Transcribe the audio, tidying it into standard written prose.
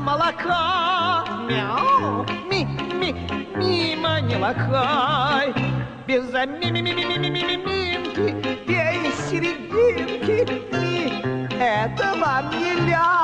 молока. Мяу, мимо не лакай. Без мимки, без серединки, это вам не ля.